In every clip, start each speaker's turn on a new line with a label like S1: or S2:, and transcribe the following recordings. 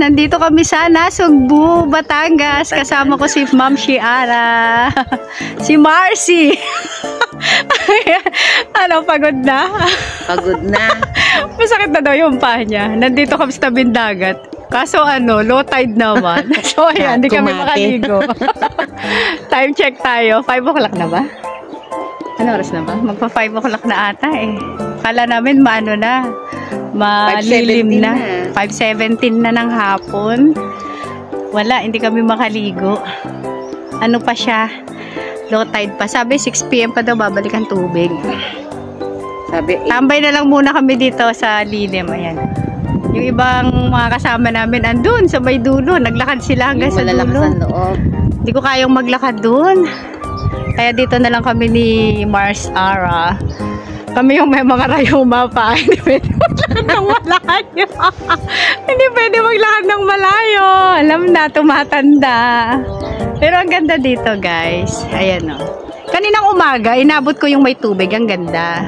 S1: nandito kami sa Nasugbu, Batangas. Kasama ko si Ma'am Shiara. Si Marcy. Ano, pagod na?
S2: Pagod na.
S1: Masakit na daw yung paa niya. Nandito kami sa tabing dagat. Kaso ano, low tide naman. So ayan, hindi kami makaligo. Time check tayo. 5 o'clock na ba? Ano oras na ba? Magpa 5 o'clock na ata eh. Kala namin maano na. Malilim na. 5:17 na ng hapon. Wala, hindi kami makaligo. Ano pa siya? Low tide pa. Sabi 6 PM pa daw babalik ang tubig.
S2: Sabi,
S1: tambay na lang muna kami dito sa lilim. Ayan. Yung ibang mga kasama namin andun sa may dulo. Naglakad sila hanggang sa dulo. Hindi ko kayang maglakad dun. Kaya dito na lang kami ni Mars Ara. Kami yung may mga rayuma pa. Hindi pwede maglakad ng malayo. Hindi pwede maglakad ng malayo. Alam na, tumatanda. Pero ang ganda dito, guys. Ayan o. Kaninang umaga, inabot ko yung may tubig. Ang ganda.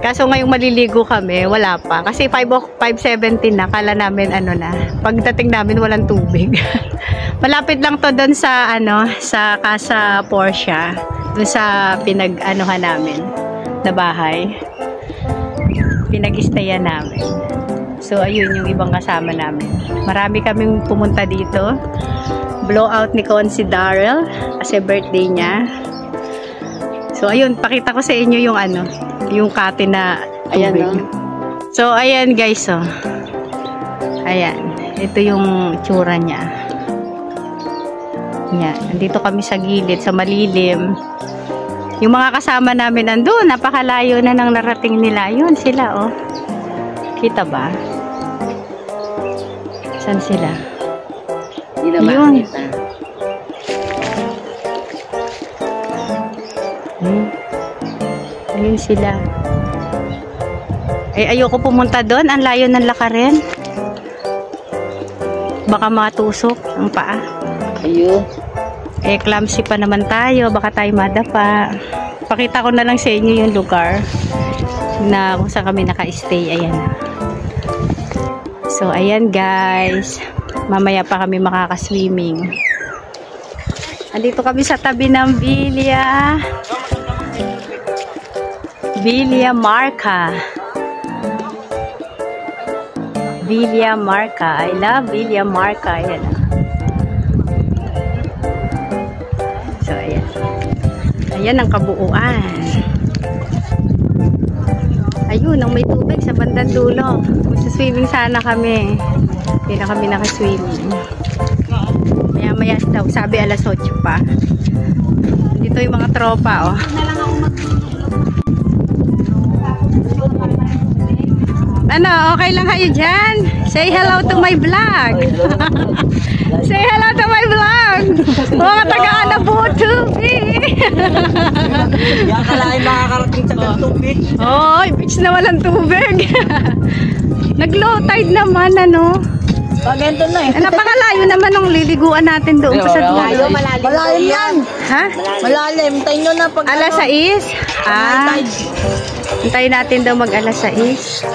S1: Kaso ngayong maliligo kami, wala pa. Kasi 5:17 na. Kala namin ano na. Pagdating namin, walang tubig. Malapit lang to doon sa ano, sa Casa Portia, doon sa pinag-anuhan namin na bahay. Pinag-istayan namin. So ayun yung ibang kasama namin. Marami kaming pumunta dito. Blowout ni Consi Darrell kasi birthday niya. So ayun, pakita ko sa inyo yung ano, yung kate na tubig. Ayan, no? So ayan guys, oh. Ayan, ito yung tsura niya. Yan, nandito kami sa gilid, sa malilim. Yung mga kasama namin andun, napakalayo na nang narating nila. Yun sila, oh. Kita ba? Saan sila? Yun. Ayun sila. Ay, ayoko pumunta doon. Ang layo ng lakarin. Baka matusok ang paa.
S2: Ayun.
S1: Eh, clumsy pa naman tayo. Baka tayo madapa. Pakita ko na lang sa inyo yung lugar na kung saan kami naka-stay. Ayan. So, ayan guys. Mamaya pa kami makaka-swimming. Andito kami sa tabi ng Villa Marca. Villa Marca. I love Villa Marca. Ayan. So, ayan. Ayan ang kabuuan. Ayun, ang may tubig sa bandang dulo. Magsaswimming sana kami. Hindi na kami nakaswimming. Maya-maya daw. Sabi alas 8 pa. Dito yung mga tropa, oh. Ano, okay lang kayo dyan? Say hello to my vlog. Say hello to my vlog. Mga taga-Anabutubi.
S2: Akalain makakarating sa tubig.
S1: Oh, beach na walang tubig. Nag-low tide naman, ano?
S2: Pagento na eh.
S1: Napakalayo naman ng liliguan natin doon sa dulo.
S2: Malalim yan.
S1: Ha?
S2: Malalim. Tayo nyo na pag
S1: alas 6? Ah. Hintayin natin daw mag alas 6.